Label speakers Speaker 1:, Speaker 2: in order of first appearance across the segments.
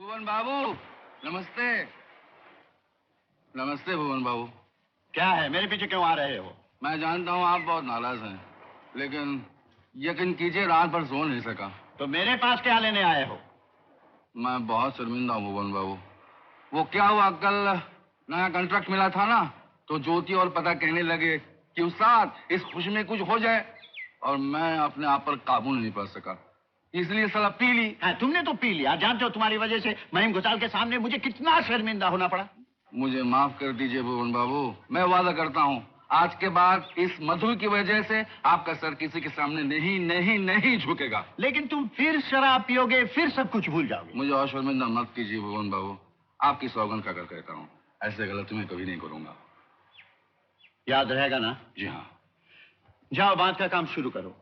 Speaker 1: भुवन बाबू नमस्ते। नमस्ते भुवन बाबू।
Speaker 2: क्या है, मेरे पीछे क्यों आ रहे हो?
Speaker 1: मैं जानता हूँ आप बहुत नाराज हैं, लेकिन यकीन कीजिए रात भर सो नहीं सका।
Speaker 2: तो मेरे पास क्या लेने आए हो?
Speaker 1: मैं बहुत शर्मिंदा हूँ भुवन बाबू। वो क्या हुआ, कल नया कॉन्ट्रैक्ट मिला था ना, तो ज्योति और पता कहने लगे कि उस्ताद इस खुशी में कुछ हो जाए, और मैं अपने आप पर काबू नहीं पा सका, इसलिए साला पी ली।
Speaker 2: हाँ, तुमने तो पी लिया। जानते हो तुम्हारी वजह से महिम घोषाल के सामने मुझे कितना शर्मिंदा होना पड़ा।
Speaker 1: मुझे माफ कर दीजिए भुवन बाबू, मैं वादा करता हूँ आज के बाद इस मधु की वजह से आपका सर किसी के सामने नहीं नहीं नहीं झुकेगा।
Speaker 2: लेकिन तुम फिर शराब पियोगे, फिर सब कुछ भूल जाओगे।
Speaker 1: मुझे और शर्मिंदा मत कीजिए भुवन बाबू, आपकी सौगंध खाकर कहता हूँ ऐसे गलती मैं कभी नहीं करूंगा।
Speaker 2: याद रहेगा ना?
Speaker 1: जी हाँ।
Speaker 2: जाओ बात का काम शुरू करो।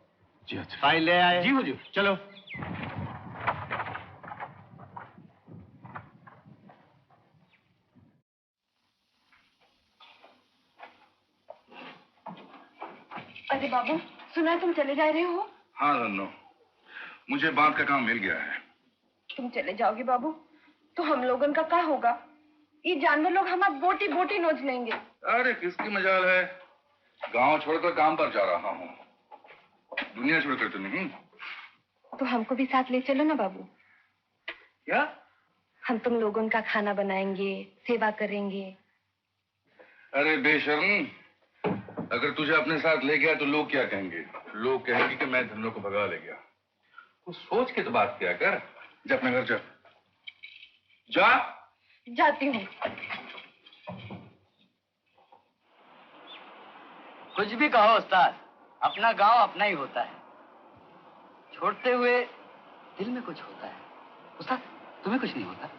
Speaker 1: जी अच्छा।
Speaker 2: फाइल ले आए?
Speaker 1: जी हुजूर।
Speaker 2: चलो।
Speaker 3: अरे बाबू, सुना तुम चले जा रहे हो?
Speaker 1: हाँ रन्नो, मुझे बात का काम मिल गया है।
Speaker 3: तुम चले जाओगे बाबू तो हम लोगन का क्या होगा? ये जानवर लोग हमारी बोटी बोटी नोच लेंगे।
Speaker 1: अरे किसकी मजाल है, गांव छोड़कर काम पर जा रहा हूँ, दुनिया छोड़कर तो नहीं।
Speaker 3: तो हमको भी साथ ले चलो ना बाबू।
Speaker 1: क्या?
Speaker 3: हम तुम लोगों का खाना बनाएंगे, सेवा करेंगे।
Speaker 1: अरे बेशर्म, अगर तुझे अपने साथ ले गया तो लोग क्या कहेंगे? लोग कहेंगे कि मैं धन्नो को भगा ले गया। तो सोच के तो बात किया कर। जा अपने घर जा। जा।
Speaker 3: जाती हूँ।
Speaker 4: कुछ भी कहो उस्ताद, अपना गांव अपना ही होता है। छोड़ते हुए दिल में कुछ होता है। उस्ताद तुम्हें कुछ नहीं होता?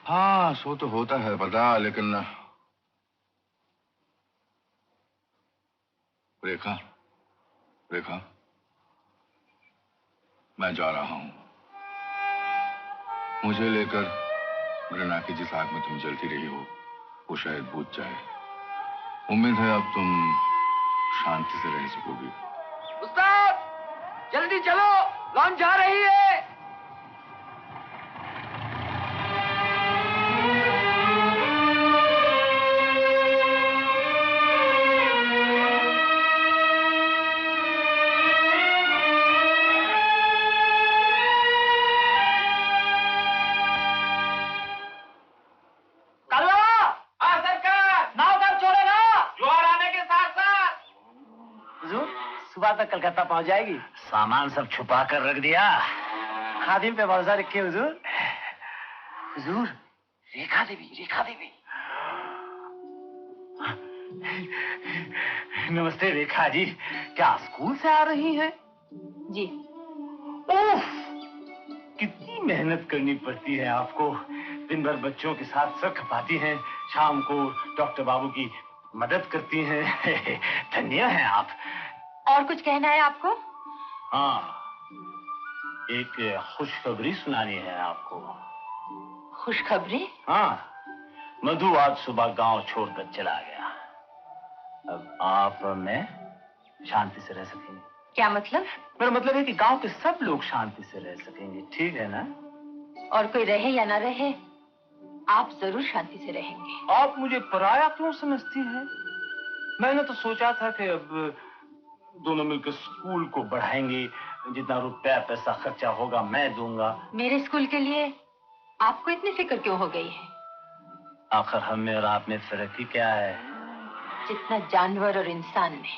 Speaker 1: हाँ सो तो होता है पता, लेकिन रेखा, रेखा, मैं जा रहा हूं। मुझे लेकर घृणा की जिस आग में तुम जलती रही हो वो शायद बुझ जाए। उम्मीद है अब तुम शांति से रह सकोगी।
Speaker 4: उस्ताद जल्दी चलो, लॉन्च जा रही है।
Speaker 2: तक कलकत्ता पहुंच जाएगी। सामान सब छुपा कर रख दिया। खादिम पे भरोसा रखिए हुजूर। हुजूर, रेखा देवी, रेखा देवी। नमस्ते रेखा जी, क्या स्कूल से आ रही हैं?
Speaker 3: जी।
Speaker 2: उफ, कितनी मेहनत करनी पड़ती है आपको। दिन भर बच्चों के साथ सर खपाती हैं, शाम को डॉक्टर बाबू की मदद करती हैं। धन्य हैं आप।
Speaker 3: और कुछ कहना है आपको?
Speaker 2: हाँ, एक खुशखबरी सुनानी है आपको।
Speaker 3: खुशखबरी?
Speaker 2: हाँ, मधु आज सुबह गांव छोड़कर चला गया। अब आप और मैं शांति से रह सकेंगे।
Speaker 3: क्या मतलब?
Speaker 2: मेरा मतलब है कि गांव के सब लोग शांति से रह सकेंगे, ठीक है ना?
Speaker 3: और कोई रहे या ना रहे, आप जरूर शांति से रहेंगे।
Speaker 2: आप मुझे पराया क्यों समझती हैं? मैंने तो सोचा था कि अब दोनों मिलकर स्कूल को बढ़ाएंगे, जितना रुपया पैसा खर्चा होगा मैं दूंगा।
Speaker 3: मेरे स्कूल के लिए आपको इतनी फिक्र क्यों हो गई है?
Speaker 2: आखिर हम में और आप में फर्क ही क्या है?
Speaker 3: जितना जानवर और इंसान में।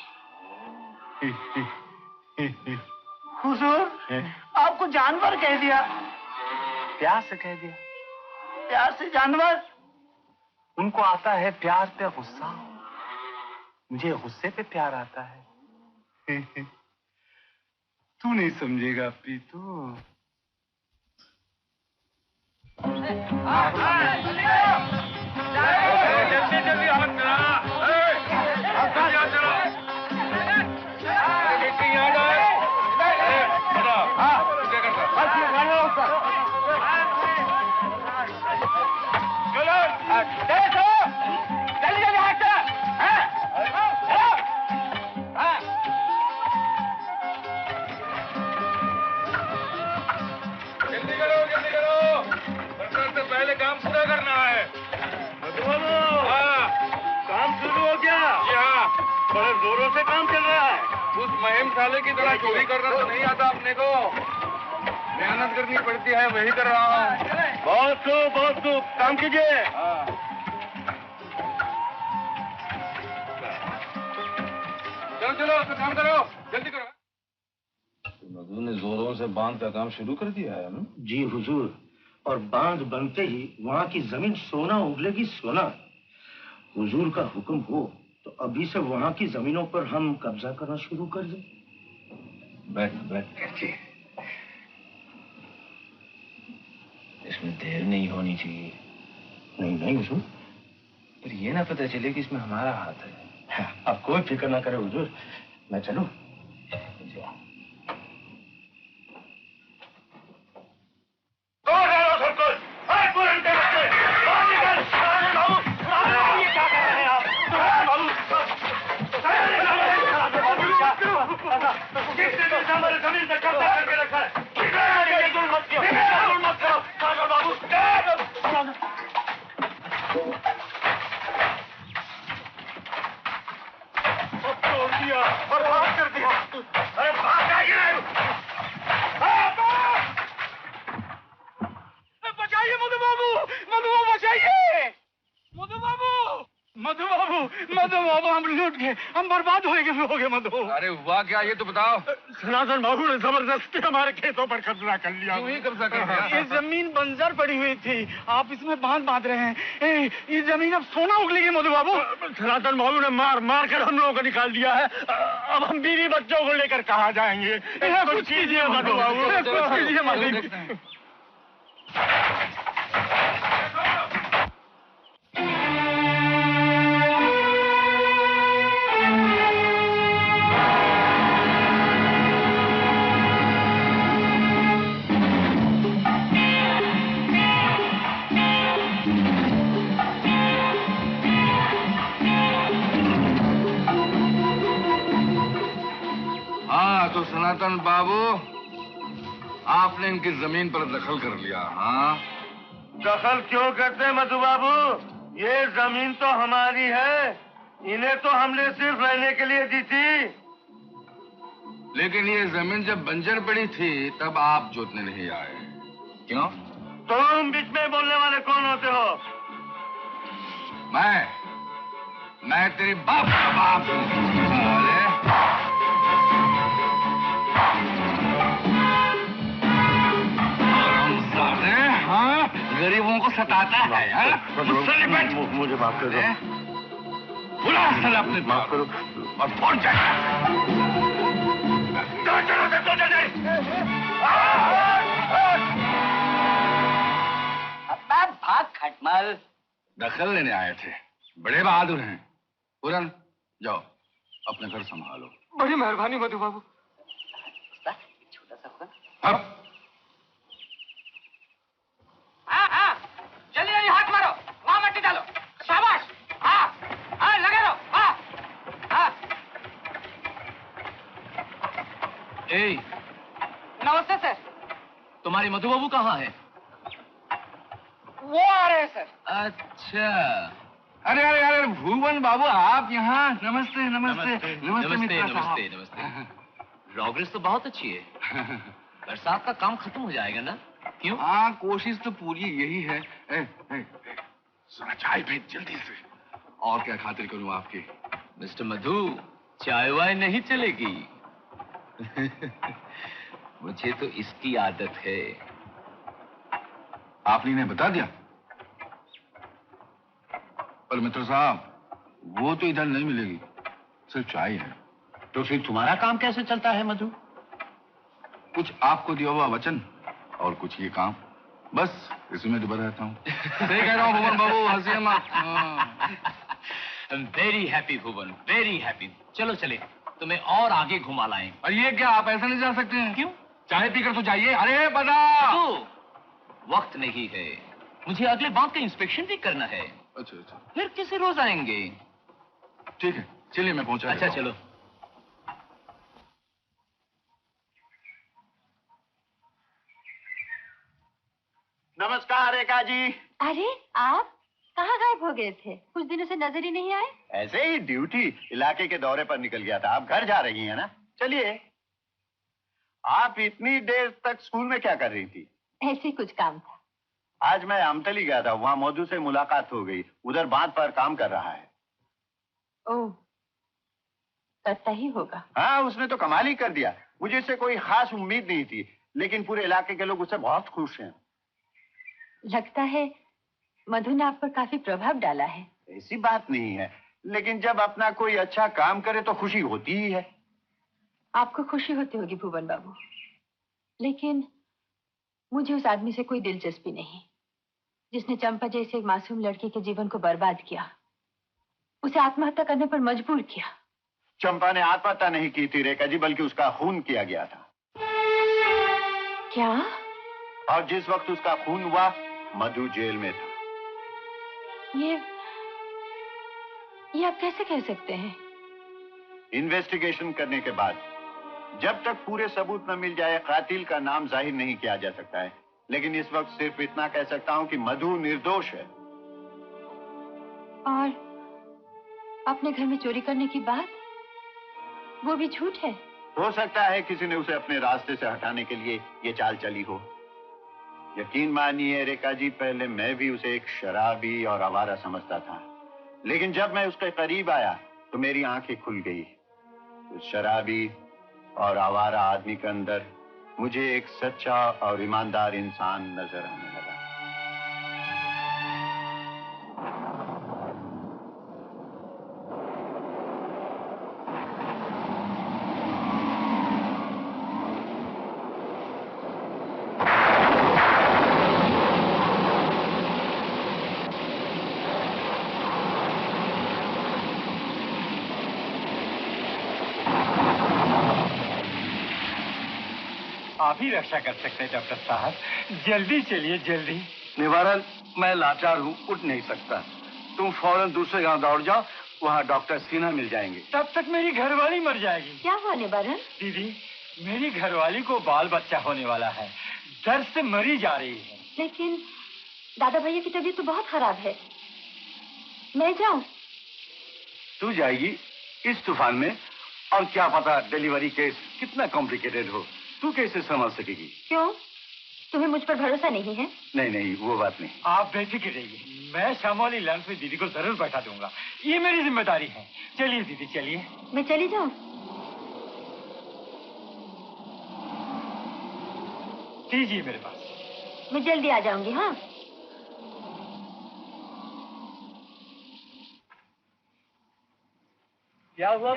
Speaker 2: हुजूर, आपको जानवर कह दिया? प्यार से कह दिया। प्यार से जानवर? उनको आता है प्यार पे गुस्सा, मुझे गुस्से पे प्यार आता है। तू नहीं समझेगा पीतू।
Speaker 1: जल्दी जल्दी हालत में आना। जल्दी करो।
Speaker 2: काम चल रहा है।
Speaker 1: उस महिम साले की तरह चोरी करना तो नहीं आता अपने को। मेहनत करनी पड़ती है, वही कर रहा हूँ।
Speaker 2: बहुत खूब काम कीजिए।
Speaker 1: चलो चलो तो काम करो, जल्दी करो। मधु ने जोरों से बांध का काम शुरू कर दिया है ना?
Speaker 2: जी हुजूर, और बांध बनते ही वहाँ की जमीन सोना उगलेगी, सोना। हुजूर का हुक्म हो तो अभी से वहाँ की जमीनों पर हम कब्जा करना शुरू कर दें।
Speaker 1: बैठ।
Speaker 2: इसमें देर नहीं होनी चाहिए। नहीं हुजूर,
Speaker 1: पर ये ना पता चले कि इसमें हमारा हाथ है।
Speaker 2: हाँ, आप कोई फिक्र ना करें हुजूर, मैं चलूं? हमारे जमीन पे कब्जा करके रखा है। तोड़ दिया और भाग कर दिया। अरे भाग जाइए! बचाइए मधु बाबू, बचाइए! मधु बाबू, हम लूट गए, हम बर्बाद हो गए मधु।
Speaker 1: अरे हुआ क्या ये तो बताओ।
Speaker 2: सनातन बाबू ने जबरदस्ती हमारे खेतों पर कब्जा कर लिया।
Speaker 1: क्यों ही कब्जा कर लिया?
Speaker 2: ये जमीन बंजर पड़ी हुई थी, आप इसमें बांध रहे हैं। ये जमीन अब सोना उगलेगी मधु बाबू। सनातन बाबू ने मार कर हम लोगों को निकाल दिया है। अब हम बीवी बच्चों को लेकर कहाँ जाएंगे? कुछ कीजिए मधु बाबू, कुछ कीजिए मधु।
Speaker 1: तो सनातन बाबू, आपने इनकी जमीन पर दखल कर लिया। हाँ,
Speaker 2: दखल क्यों करते हैं मधु बाबू? ये जमीन तो हमारी है, इन्हें तो हमने सिर्फ रहने के लिए दी थी।
Speaker 1: लेकिन ये जमीन जब बंजर पड़ी थी तब आप जोतने नहीं आए, क्यों?
Speaker 2: तुम बीच में बोलने वाले कौन होते हो?
Speaker 1: मैं तेरे बाप का बाप हूँ। हाँ, गरीबों को सताता है। मुझसे निपट।
Speaker 2: मुझे माफ कर दो।
Speaker 1: बुला साला अपने
Speaker 2: माफ करो
Speaker 1: और फोन जाए।
Speaker 4: भाग खटमल।
Speaker 1: दखल लेने आए थे, बड़े बहादुर हैं। पूरन, जाओ अपने घर संभालो।
Speaker 2: बड़ी मेहरबानी मधु बाबू।
Speaker 4: छोटा सा होगा।
Speaker 1: अब
Speaker 4: हाँ, जल्दी हाथ मारो, वहां मट्टी डालो। शाबाश। हाँ, लगे रहो। हाँ। नमस्ते सर।
Speaker 5: तुम्हारी मधु बाबू कहाँ है?
Speaker 4: वो आ रहे हैं सर।
Speaker 5: अच्छा।
Speaker 1: अरे भुवन बाबू, आप यहाँ? नमस्ते।
Speaker 5: प्रोग्रेस तो बहुत अच्छी है। बरसात का काम खत्म हो जाएगा ना? क्यों?
Speaker 1: हाँ, कोशिश तो पूरी यही है। सुना, चाय भेज जल्दी से। और क्या खातिर करूँ आपकी?
Speaker 5: मिस्टर मधु, चाय वाय नहीं चलेगी। मुझे तो इसकी आदत है।
Speaker 1: आपने इन्हें बता दिया? पर मित्र साहब, वो तो इधर नहीं मिलेगी, सिर्फ चाय है।
Speaker 2: तो फिर तुम्हारा काम कैसे चलता है मधु?
Speaker 1: कुछ आपको दिया हुआ वचन और कुछ ये काम, बस इसी में डूबा रहता हूँ। सही कह रहा हूँ भुवन बाबू, हंसिए मत।
Speaker 5: वेरी हैप्पी भुवन, वेरी हैप्पी। चलो चले, तुम्हें और आगे घुमा लाएं।
Speaker 1: और ये क्या, आप ऐसा नहीं जा सकते हैं?
Speaker 5: क्यों?
Speaker 1: चाय पीकर तो जाइए। अरे बता।
Speaker 5: वक्त नहीं है, मुझे अगले बांध का इंस्पेक्शन भी करना है।
Speaker 1: अच्छा।
Speaker 5: फिर किसी रोज आएंगे।
Speaker 1: ठीक है, चलिए मैं पहुंचा।
Speaker 5: अच्छा चलो।
Speaker 2: नमस्कार रेखा जी।
Speaker 3: अरे आप? कहाँ गायब हो गए थे? कुछ दिनों से नजर ही नहीं आए।
Speaker 6: ऐसे ही ड्यूटी इलाके के दौरे पर निकल गया था। आप घर जा रही हैं ना? चलिए। आप इतनी देर तक स्कूल में क्या कर रही थी?
Speaker 3: ऐसे ही कुछ काम था।
Speaker 6: आज मैं अमतली गया था, वहाँ मौजू से मुलाकात हो गई। उधर बांध पर काम कर रहा है।
Speaker 3: ओह, करता ही होगा।
Speaker 6: हाँ, उसने तो कमाल ही कर दिया। मुझे इससे कोई खास उम्मीद नहीं थी, लेकिन पूरे इलाके के लोग उससे बहुत खुश हैं।
Speaker 3: लगता है मधु ने आप पर काफी प्रभाव डाला है।
Speaker 6: ऐसी बात नहीं है, लेकिन जब अपना कोई अच्छा काम करे तो खुशी होती ही है।
Speaker 3: आपको खुशी होती होगी भुवन बाबू, लेकिन मुझे उस आदमी से कोई दिलचस्पी नहीं जिसने चंपा जैसे एक मासूम लड़की के जीवन को बर्बाद किया, उसे आत्महत्या करने पर मजबूर किया।
Speaker 6: चंपा ने आत्महत्या नहीं की थी रेखा जी, बल्कि उसका खून किया गया था।
Speaker 3: क्या?
Speaker 6: और जिस वक्त उसका खून हुआ, मधु जेल में था।
Speaker 3: ये आप कैसे कह सकते हैं?
Speaker 6: इन्वेस्टिगेशन करने के बाद जब तक पूरे सबूत न मिल जाए, कातिल का नाम जाहिर नहीं किया जा सकता है। लेकिन इस वक्त सिर्फ इतना कह सकता हूं कि मधु निर्दोष है।
Speaker 3: और अपने घर में चोरी करने की बात, वो भी झूठ है?
Speaker 6: हो सकता है किसी ने उसे अपने रास्ते से हटाने के लिए ये चाल चली हो। यकीन मानिए रेखा जी, पहले मैं भी उसे एक शराबी और आवारा समझता था, लेकिन जब मैं उसके करीब आया तो मेरी आंखें खुल गई। उस शराबी और आवारा आदमी के अंदर मुझे एक सच्चा और ईमानदार इंसान नजर आने लगा।
Speaker 2: आप ही रक्षा कर सकते हैं डॉक्टर साहब। जल्दी चलिए, जल्दी।
Speaker 1: निवारण, मैं लाचार हूँ, उठ नहीं सकता। तुम फौरन दूसरे गांव दौड़ जाओ, वहाँ डॉक्टर सिन्हा मिल जाएंगे।
Speaker 2: तब तक मेरी घरवाली मर जाएगी।
Speaker 3: क्या हुआ निवारण?
Speaker 2: दीदी, मेरी घरवाली को बाल बच्चा होने वाला है, दर्द से मरी जा रही है।
Speaker 3: लेकिन दादा भैया की तबीयत तो बहुत खराब है। मैं जाऊं?
Speaker 1: तू जाएगी इस तूफान में? और क्या पता डिलीवरी केस कितना कॉम्प्लिकेटेड हो, तू कैसे संभाल सकेगी?
Speaker 3: क्यों, तुम्हें मुझ पर भरोसा नहीं है?
Speaker 1: नहीं नहीं, वो बात नहीं।
Speaker 2: आप बेफिक्र रहिए, मैं शाम वाली लंच में दीदी को जरूर बैठा दूंगा। ये मेरी जिम्मेदारी है। चलिए दीदी, चलिए।
Speaker 3: मैं चली जाऊं?
Speaker 2: दीजिए मेरे पास।
Speaker 3: मैं जल्दी आ जाऊंगी। हाँ,
Speaker 2: क्या हुआ?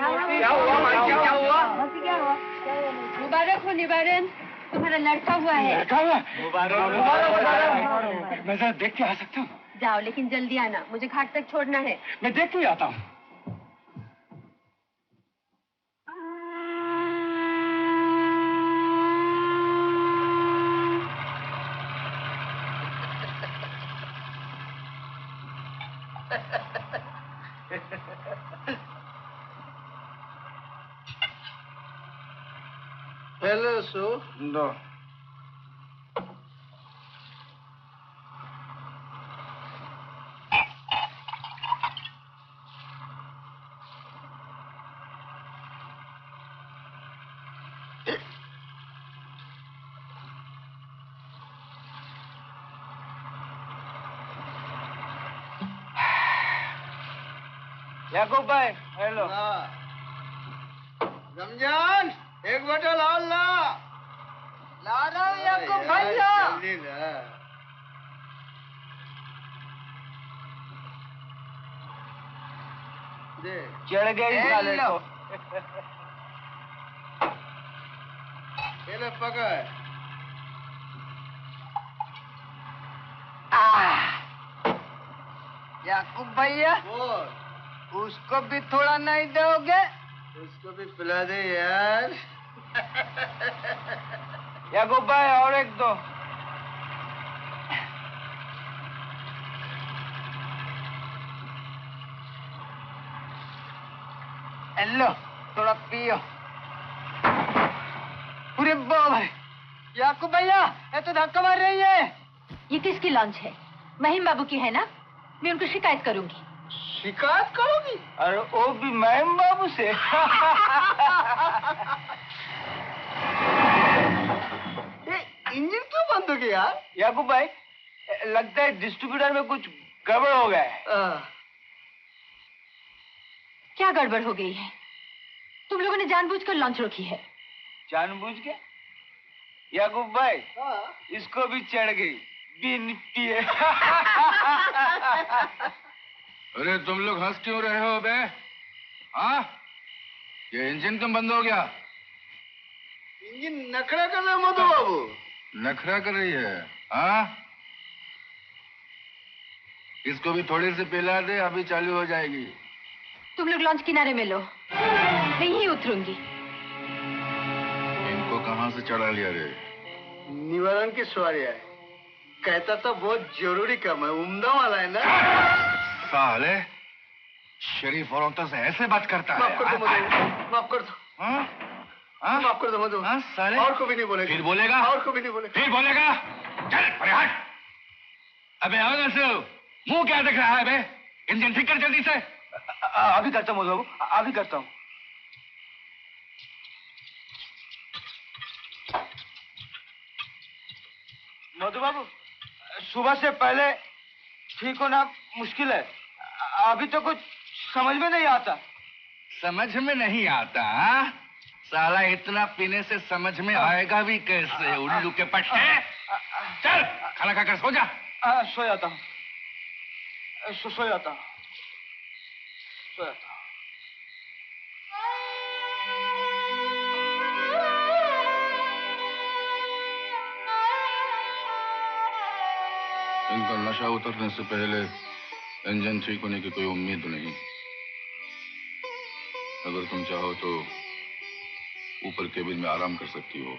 Speaker 3: मुबारक हो निवारण, तुम्हारा लड़का हुआ है।
Speaker 2: मुबारक। मैं जरा देख के आ सकता हूँ?
Speaker 3: जाओ, लेकिन जल्दी आना, मुझे घाट तक छोड़ना है।
Speaker 2: मैं देख के आता हूँ।
Speaker 1: पहले सो दो।
Speaker 2: याकूब भाई, हेलो।
Speaker 1: रमजान, एक बोतल और ला।
Speaker 2: ला रहा हूँ याकूब भैया।
Speaker 1: जल्दी ला।
Speaker 2: चढ़ गई साले को।
Speaker 1: ये ले पकड़।
Speaker 2: याकूब भैया,
Speaker 1: बोल।
Speaker 2: उसको भी थोड़ा नहीं दोगे?
Speaker 1: उसको भी पिला दे यार।
Speaker 2: याकूब भाई, और एक दो। लो, थोड़ा पियो। पूरे बाबा, याकूब भैया, ये तो धक्का मार रही है।
Speaker 3: ये किसकी लॉन्च है? महिम बाबू की है ना? मैं उनको शिकायत करूंगी।
Speaker 2: शिकायत करोगी? अरे वो भी मैम बाबू से। ये इंजन क्यों बंद हो गया याकूब भाई? लगता है डिस्ट्रीब्यूटर में कुछ गड़बड़ हो गया है।
Speaker 3: क्या गड़बड़ हो गई है? तुम लोगों ने जानबूझकर लॉन्च रोकी है।
Speaker 2: जानबूझ के? याकूब भाई, इसको भी चढ़ गई, भी निपटी है।
Speaker 1: अरे तुम लोग हंस क्यों रहे हो बे? हाँ? ये इंजन क्यों बंद हो गया?
Speaker 2: इंजन नखरा कर रहा है मधु बाबू।
Speaker 1: नखरा कर रही है? हाँ? इसको भी थोड़ी सी पिला दे, अभी चालू हो जाएगी।
Speaker 3: तुम लोग लॉन्च किनारे में लो, मैं यहीं उतरूंगी।
Speaker 1: इनको कहाँ से चढ़ा लिया रे?
Speaker 2: निवारण की सवारी है। कहता था बहुत जरूरी काम है, उम्दा वाला है ना।
Speaker 1: साले, शरीफ औरतों से ऐसे बात करता है?
Speaker 2: माफ कर दो मधु, माफ कर दो।
Speaker 1: हाँ? हाँ?
Speaker 2: माफ कर दो मधु।
Speaker 1: हाँ साले?
Speaker 2: और को भी नहीं बोलेगा।
Speaker 1: फिर बोलेगा?
Speaker 2: और को भी नहीं बोलेगा।
Speaker 1: फिर बोलेगा? चल परे हट। अबे आओ ना सो, मुंह क्या दिख रहा है बे? इंजन ठीक कर जल्दी से।
Speaker 2: अभी करता हूँ मधु बाबू, अभी करता हूँ। मधु बाबू, सुबह से पहले ठीक होना मुश्किल है। अभी तो कुछ समझ में नहीं आता।
Speaker 1: समझ में नहीं आता? हाँ? साला इतना पीने से समझ में आएगा भी कैसे? उल्लू के पट्टे। चल खाना खाकर सो जा।
Speaker 2: सो जाता हूँ, सो जाता हूँ, सो जाता हूँ।
Speaker 1: इनका नशा उतरने से पहले इंजन ठीक होने की कोई उम्मीद नहीं। अगर तुम चाहो तो ऊपर केबिन में आराम कर सकती हो।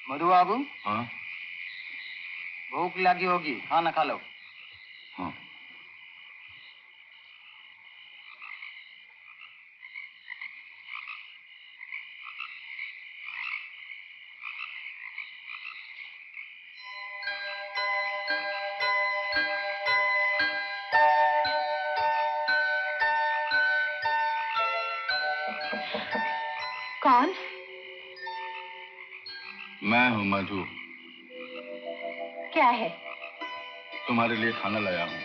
Speaker 4: मधु बाबू,
Speaker 1: हाँ?
Speaker 4: भूख लगी होगी, खाना खा लो।
Speaker 1: हाँ।
Speaker 3: कौन?
Speaker 1: मैं हूँ मधु।
Speaker 3: क्या है?
Speaker 1: तुम्हारे लिए खाना लाया हूँ।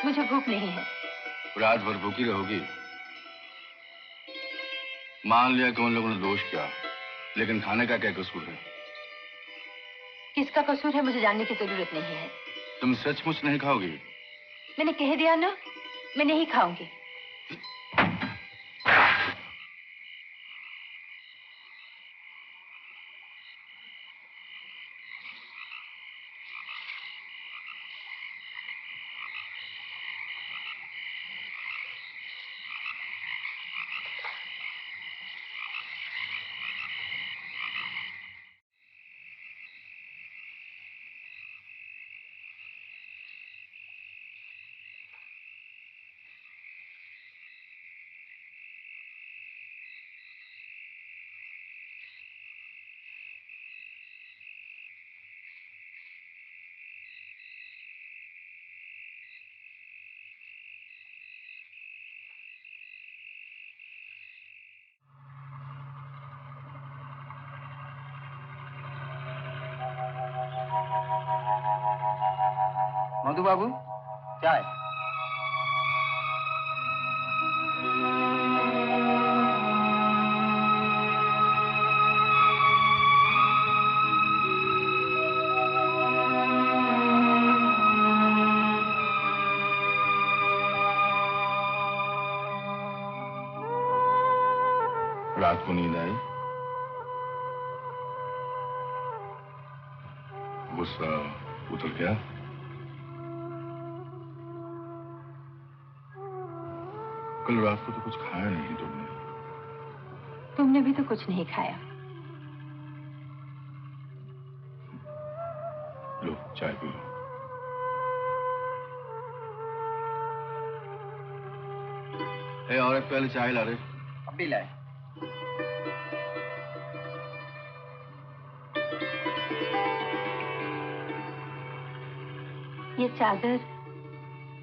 Speaker 3: मुझे भूख नहीं है।
Speaker 1: रात भर भूखी रहोगी? मान लिया कि उन लोगों ने दोष किया, लेकिन खाने का क्या कसूर है?
Speaker 3: किसका कसूर है मुझे जानने की जरूरत नहीं है।
Speaker 1: तुम सचमुच नहीं खाओगी?
Speaker 3: मैंने कह दिया ना, मैं नहीं खाऊंगी।
Speaker 4: मधु बाबू, चाय।
Speaker 1: रात को नींद आई? गुस्सा उतर गया? कल रात को तो कुछ खाया नहीं तुमने।
Speaker 3: तुमने भी तो कुछ नहीं खाया।
Speaker 2: लो चाय पी लो।
Speaker 1: और एक पहले चाय ला रे।
Speaker 4: अभी लाए।
Speaker 3: ये चादर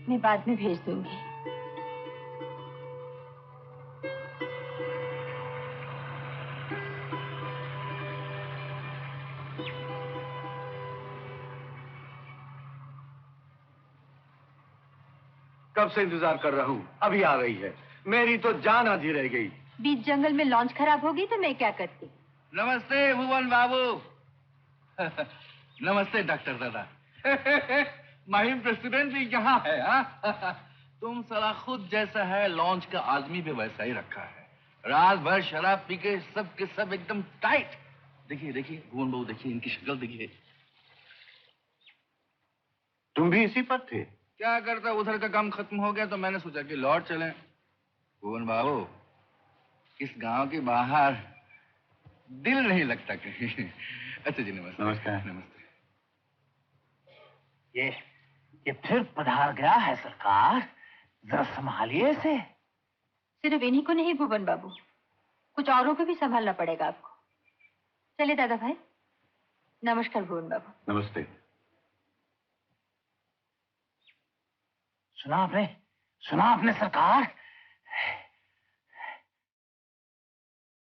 Speaker 3: मैं बाद में भेज दूंगी।
Speaker 2: कब से इंतजार कर रहा हूँ, अभी आ रही है। मेरी तो जान आधी रह गई।
Speaker 3: बीच जंगल में लॉन्च खराब होगी तो मैं क्या करती।
Speaker 1: नमस्ते भुवन बाबू। नमस्ते डॉक्टर दादा। महिम प्रेसिडेंट भी यहाँ है। हाँ? तुम साला खुद जैसा है, लॉन्च का आदमी भी वैसा ही रखा है। रात भर शराब पी के सब के सब एकदम टाइट। देखिए देखिए भुवन बाबू, देखिए इनकी शक्ल देखिए।
Speaker 6: तुम भी इसी पर थे?
Speaker 1: क्या करता, उधर का काम खत्म हो गया तो मैंने सोचा कि लौट चलें। भुवन बाबू, इस गांव के बाहर दिल नहीं लगता कहीं। अच्छा जी नमस्ते।
Speaker 6: नमस्कार।
Speaker 1: नमस्ते।
Speaker 2: ये फिर पधार गया है सरकार, जरा संभालिए इसे।
Speaker 3: सिर्फ इन्हीं को नहीं भुवन बाबू, कुछ औरों को भी संभालना पड़ेगा आपको। चलिए दादा भाई। नमस्कार भुवन बाबू।
Speaker 6: नमस्ते।
Speaker 2: सुना आपने सरकार?